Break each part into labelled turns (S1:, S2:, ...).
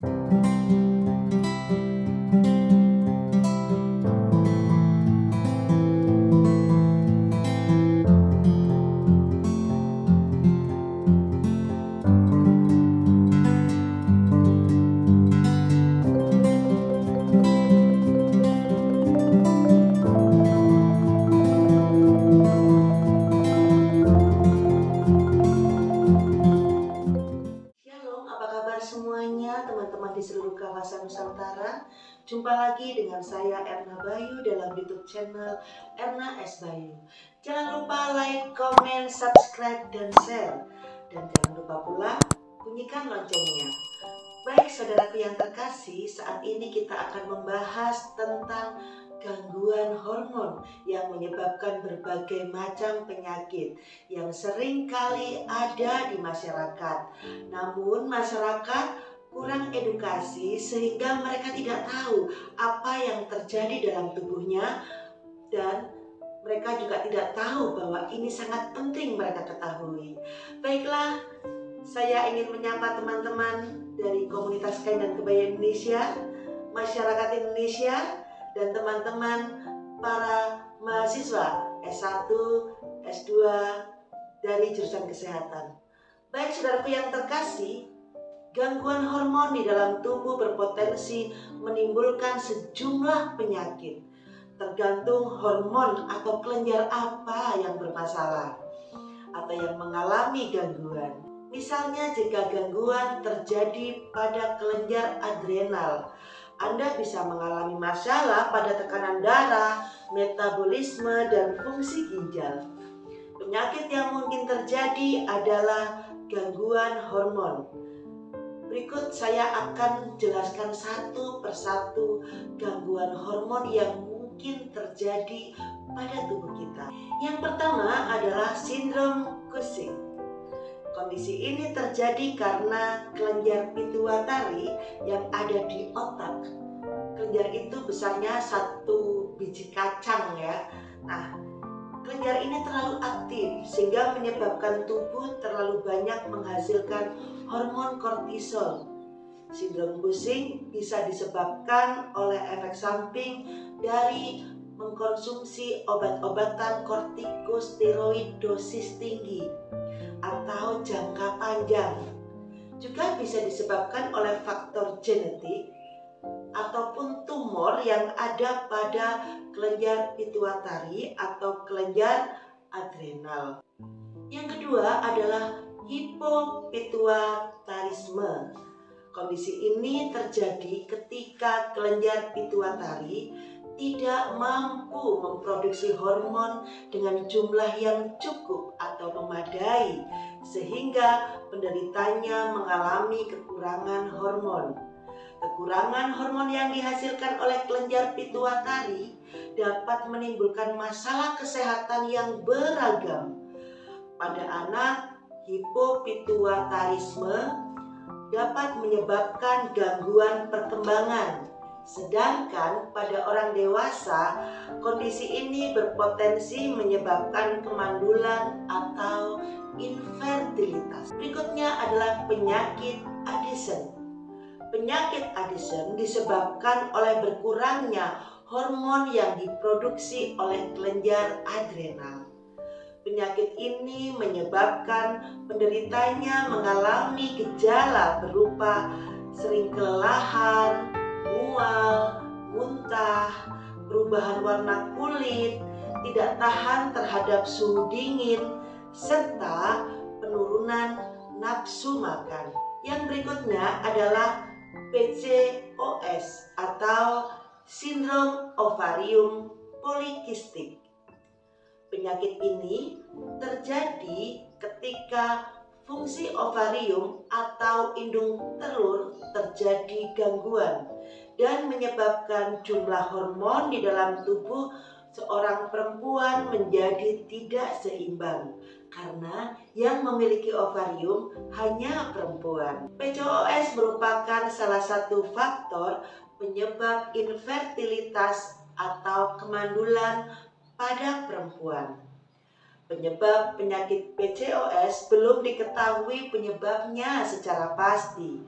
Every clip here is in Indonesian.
S1: Shalom, apa kabar semuanya teman-teman di seluruh kawasan Nusantara? Jumpa lagi dengan saya Erna Bayu dalam YouTube channel Erna S. Bayu. Jangan lupa like, komen, subscribe, dan share. Dan jangan lupa pula bunyikan loncengnya. Baik saudaraku yang terkasih, saat ini kita akan membahas tentang gangguan hormon yang menyebabkan berbagai macam penyakit yang sering kali ada di masyarakat. Namun masyarakat kurang edukasi sehingga mereka tidak tahu apa yang terjadi dalam tubuhnya, dan mereka juga tidak tahu bahwa ini sangat penting mereka ketahui. Baiklah, saya ingin menyapa teman-teman dari komunitas kain dan kebaya Indonesia, masyarakat Indonesia, dan teman-teman para mahasiswa S1, S2 dari jurusan kesehatan. Baik saudaraku yang terkasih, gangguan hormon di dalam tubuh berpotensi menimbulkan sejumlah penyakit. Tergantung hormon atau kelenjar apa yang bermasalah atau yang mengalami gangguan. Misalnya jika gangguan terjadi pada kelenjar adrenal, Anda bisa mengalami masalah pada tekanan darah, metabolisme, dan fungsi ginjal. Penyakit yang mungkin terjadi adalah gangguan hormon. Berikut saya akan jelaskan satu persatu gangguan hormon yang mungkin terjadi pada tubuh kita. Yang pertama adalah sindrom Cushing. Kondisi ini terjadi karena kelenjar pituitari yang ada di otak. Kelenjar itu besarnya satu biji kacang ya. Nah, kelenjar ini terlalu aktif sehingga menyebabkan tubuh terlalu banyak menghasilkan hormon kortisol. Sindrom Cushing bisa disebabkan oleh efek samping dari mengkonsumsi obat-obatan kortikosteroid dosis tinggi atau jangka panjang. Juga bisa disebabkan oleh faktor genetik ataupun tumor yang ada pada kelenjar pituitari atau kelenjar adrenal. Yang kedua adalah hipopituitarisme. Kondisi ini terjadi ketika kelenjar pituitari tidak mampu memproduksi hormon dengan jumlah yang cukup atau memadai, sehingga penderitanya mengalami kekurangan hormon. Kekurangan hormon yang dihasilkan oleh kelenjar pituitari dapat menimbulkan masalah kesehatan yang beragam. Pada anak, hipopituitarisme dapat menyebabkan gangguan perkembangan. Sedangkan pada orang dewasa, kondisi ini berpotensi menyebabkan kemandulan atau infertilitas. Berikutnya adalah penyakit Addison. Penyakit Addison disebabkan oleh berkurangnya hormon yang diproduksi oleh kelenjar adrenal. Penyakit ini menyebabkan penderitanya mengalami gejala berupa sering kelelahan, mual, muntah, perubahan warna kulit, tidak tahan terhadap suhu dingin, serta penurunan nafsu makan. Yang berikutnya adalah PCOS atau sindrom ovarium polikistik. Penyakit ini terjadi ketika fungsi ovarium atau indung telur terjadi gangguan dan menyebabkan jumlah hormon di dalam tubuh seorang perempuan menjadi tidak seimbang karena yang memiliki ovarium hanya perempuan. PCOS merupakan salah satu faktor penyebab infertilitas atau kemandulan pada perempuan. Penyebab penyakit PCOS belum diketahui penyebabnya secara pasti.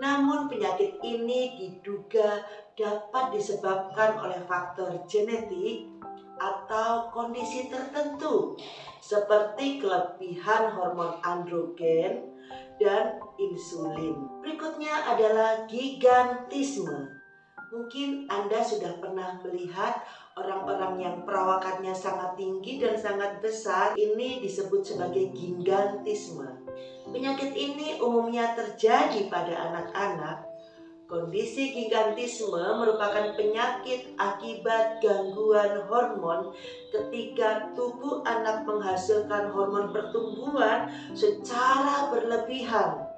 S1: Namun penyakit ini diduga dapat disebabkan oleh faktor genetik atau kondisi tertentu seperti kelebihan hormon androgen dan insulin. Berikutnya adalah gigantisme. Mungkin Anda sudah pernah melihat orang-orang yang perawakannya sangat tinggi dan sangat besar. Ini disebut sebagai gigantisme. Penyakit ini umumnya terjadi pada anak-anak. Kondisi gigantisme merupakan penyakit akibat gangguan hormon ketika tubuh anak menghasilkan hormon pertumbuhan secara berlebihan.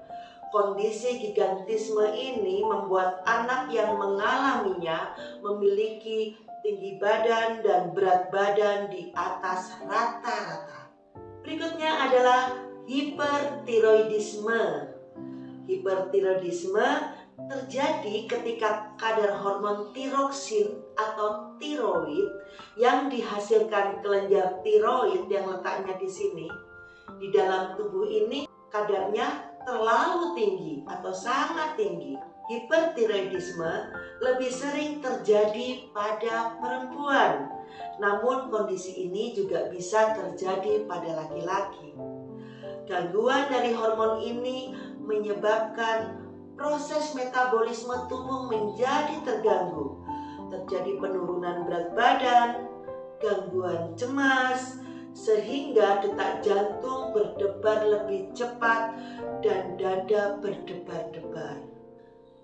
S1: Kondisi gigantisme ini membuat anak yang mengalaminya memiliki tinggi badan dan berat badan di atas rata-rata. Berikutnya adalah hipertiroidisme. Hipertiroidisme terjadi ketika kadar hormon tiroksin atau tiroid yang dihasilkan kelenjar tiroid yang letaknya di sini di dalam tubuh ini kadarnya terlalu tinggi atau sangat tinggi. Hipertiroidisme lebih sering terjadi pada perempuan, namun kondisi ini juga bisa terjadi pada laki-laki. Gangguan dari hormon ini menyebabkan proses metabolisme tubuh menjadi terganggu. Terjadi penurunan berat badan, gangguan cemas, sehingga detak jantung berdebar lebih cepat dan dada berdebar-debar.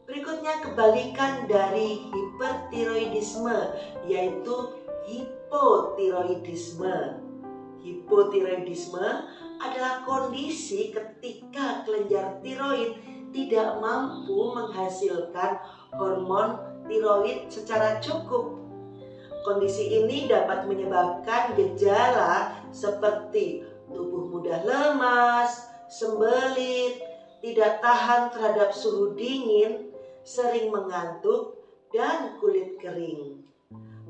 S1: Berikutnya kebalikan dari hipertiroidisme, yaitu hipotiroidisme. Hipotiroidisme adalah kondisi ketika kelenjar tiroid tidak mampu menghasilkan hormon tiroid secara cukup. Kondisi ini dapat menyebabkan gejala seperti tubuh mudah lemas, sembelit, tidak tahan terhadap suhu dingin, sering mengantuk, dan kulit kering.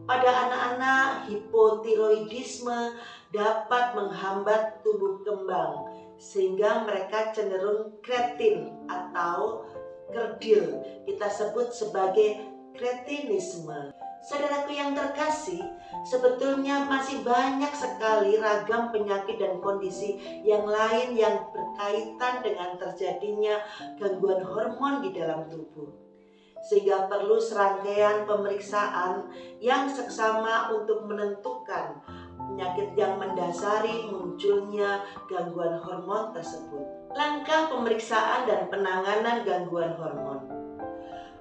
S1: Pada anak-anak, hipotiroidisme dapat menghambat tumbuh kembang sehingga mereka cenderung kretin atau kerdil. Kita sebut sebagai kretinisme. Saudaraku yang terkasih, sebetulnya masih banyak sekali ragam penyakit dan kondisi yang lain yang berkaitan dengan terjadinya gangguan hormon di dalam tubuh. Sehingga perlu serangkaian pemeriksaan yang seksama untuk menentukan penyakit yang mendasari munculnya gangguan hormon tersebut. Langkah pemeriksaan dan penanganan gangguan hormon.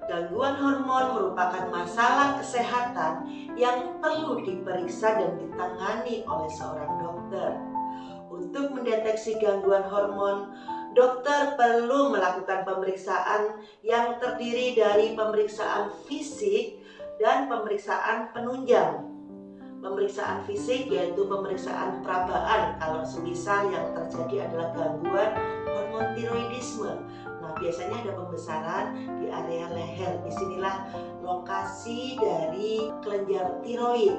S1: Gangguan hormon merupakan masalah kesehatan yang perlu diperiksa dan ditangani oleh seorang dokter. Untuk mendeteksi gangguan hormon, dokter perlu melakukan pemeriksaan yang terdiri dari pemeriksaan fisik dan pemeriksaan penunjang. Pemeriksaan fisik yaitu pemeriksaan perabaan kalau semisal yang terjadi adalah gangguan hormon tiroidisme. Nah, biasanya ada pembesaran di area leher. Disinilah lokasi dari kelenjar tiroid.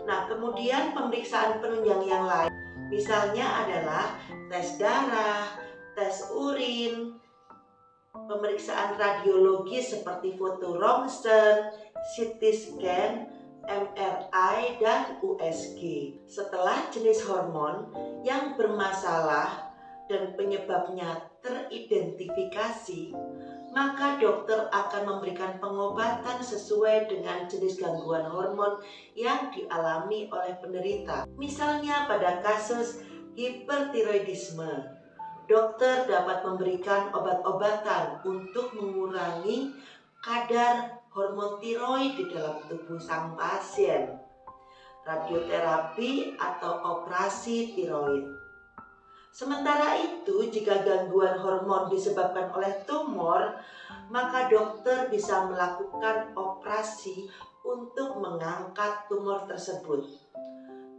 S1: Nah, kemudian pemeriksaan penunjang yang lain misalnya adalah tes darah, tes urin, pemeriksaan radiologi seperti foto Ronsen, CT scan, MRI, dan USG. Setelah jenis hormon yang bermasalah dan penyebabnya teridentifikasi, maka dokter akan memberikan pengobatan sesuai dengan jenis gangguan hormon yang dialami oleh penderita. Misalnya pada kasus hipertiroidisme, dokter dapat memberikan obat-obatan untuk mengurangi kadar hormon tiroid di dalam tubuh sang pasien, radioterapi atau operasi tiroid. Sementara itu, jika gangguan hormon disebabkan oleh tumor, maka dokter bisa melakukan operasi untuk mengangkat tumor tersebut.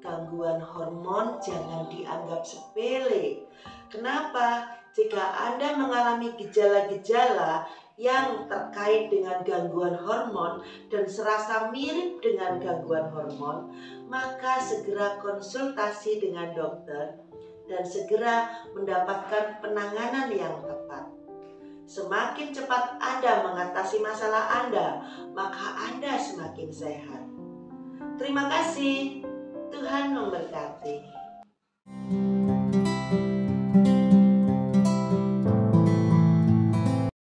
S1: Gangguan hormon jangan dianggap sepele. Kenapa? Jika Anda mengalami gejala-gejala yang terkait dengan gangguan hormon dan serasa mirip dengan gangguan hormon, maka segera konsultasi dengan dokter dan segera mendapatkan penanganan yang tepat. Semakin cepat Anda mengatasi masalah Anda, maka Anda semakin sehat. Terima kasih. Tuhan memberkati.